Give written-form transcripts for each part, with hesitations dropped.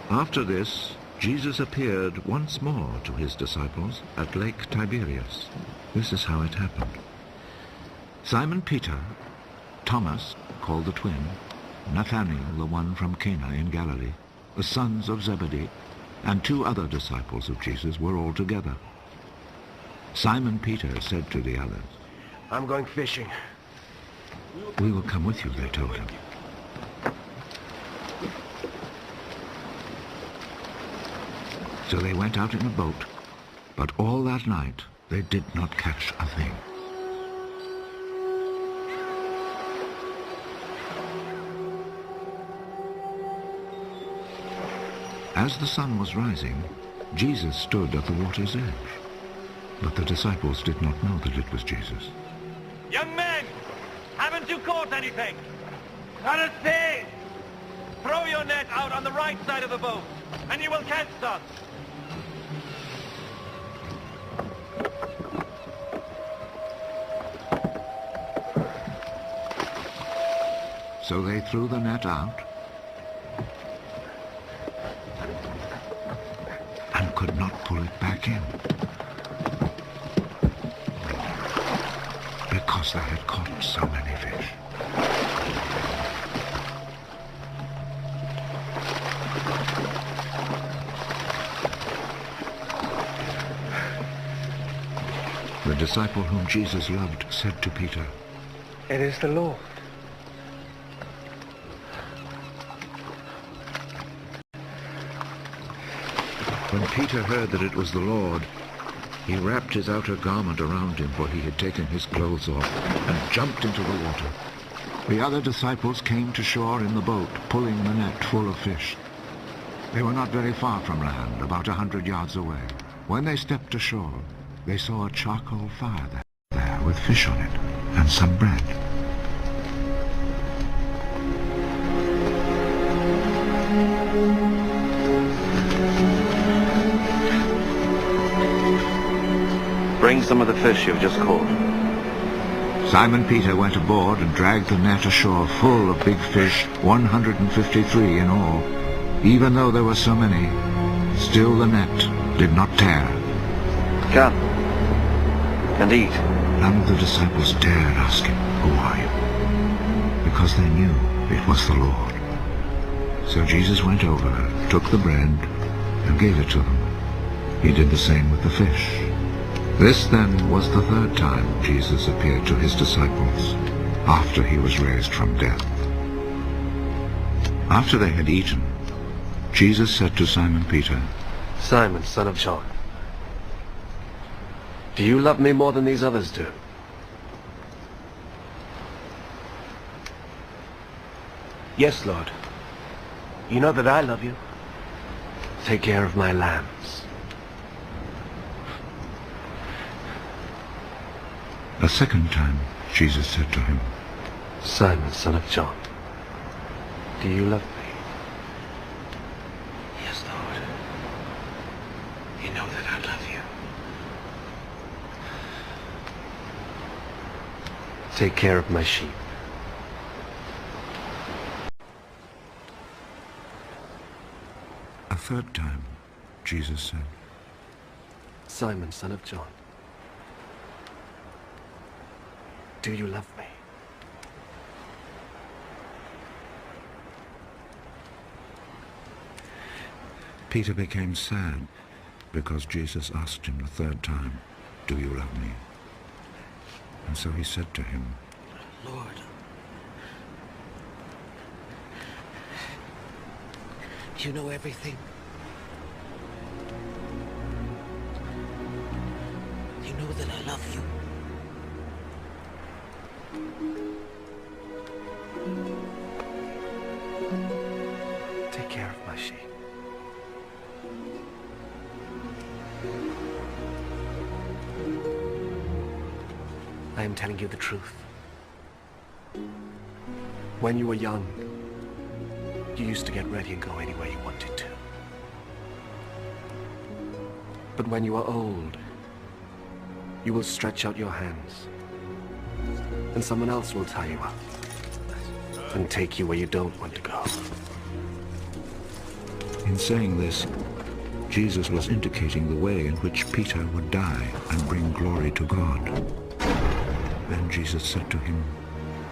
After this, Jesus appeared once more to his disciples at Lake Tiberias. This is how it happened. Simon Peter, Thomas, called the twin, Nathanael, the one from Cana in Galilee, the sons of Zebedee, and 2 other disciples of Jesus were all together. Simon Peter said to the others, "I'm going fishing." "We will come with you," they told him. So they went out in a boat, but all that night they did not catch a thing. As the sun was rising, Jesus stood at the water's edge. But the disciples did not know that it was Jesus. "Young men, haven't you caught anything?" Not a thing! "Throw your net out on the right side of the boat, and you will catch some." So they threw the net out and could not pull it back in, because they had caught so many fish. The disciple whom Jesus loved said to Peter, It is the Lord. When Peter heard that it was the Lord, he wrapped his outer garment around him, for he had taken his clothes off, and jumped into the water. The other disciples came to shore in the boat, pulling the net full of fish. They were not very far from land, about 100 yards away. When they stepped ashore, they saw a charcoal fire there with fish on it, and some bread. Bring some of the fish you've just caught. Simon Peter went aboard and dragged the net ashore full of big fish, 153 in all. Even though there were so many, still the net did not tear. Come and eat. None of the disciples dared ask him, "Who are you?" because they knew it was the Lord. So Jesus went over, took the bread, and gave it to them. He did the same with the fish. This then was the 3rd time Jesus appeared to his disciples after he was raised from death. After they had eaten, Jesus said to Simon Peter, Simon, son of John, do you love me more than these others do? Yes, Lord. You know that I love you. Take care of my lambs. A 2nd time, Jesus said to him, Simon, son of John, do you love me? Yes, Lord. You know that I love you. Take care of my sheep. A 3rd time, Jesus said, Simon, son of John, do you love me? Peter became sad because Jesus asked him the 3rd time, "Do you love me?" And so he said to him, Lord, you know everything. You know that I love you. Take care of my sheep. I am telling you the truth. When you were young, you used to get ready and go anywhere you wanted to. But when you are old, you will stretch out your hands, and someone else will tie you up and take you where you don't want to go. In saying this, Jesus was indicating the way in which Peter would die and bring glory to God. Then Jesus said to him,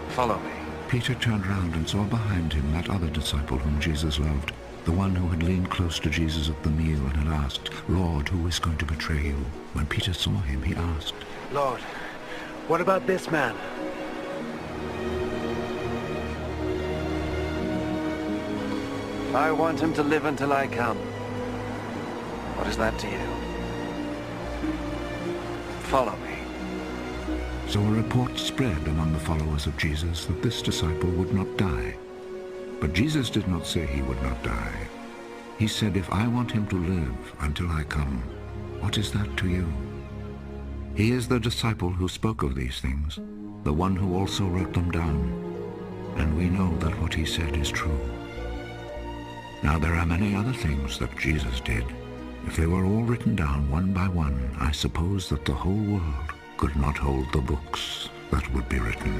Follow me. Peter turned round and saw behind him that other disciple whom Jesus loved, the one who had leaned close to Jesus at the meal and had asked, Lord, who is going to betray you? When Peter saw him, he asked, Lord, what about this man? I want him to live until I come. What is that to you? Follow me. So a report spread among the followers of Jesus that this disciple would not die. But Jesus did not say he would not die. He said, if I want him to live until I come, what is that to you? He is the disciple who spoke of these things, the one who also wrote them down. And we know that what he said is true. Now there are many other things that Jesus did. If they were all written down one by one, I suppose that the whole world could not hold the books that would be written.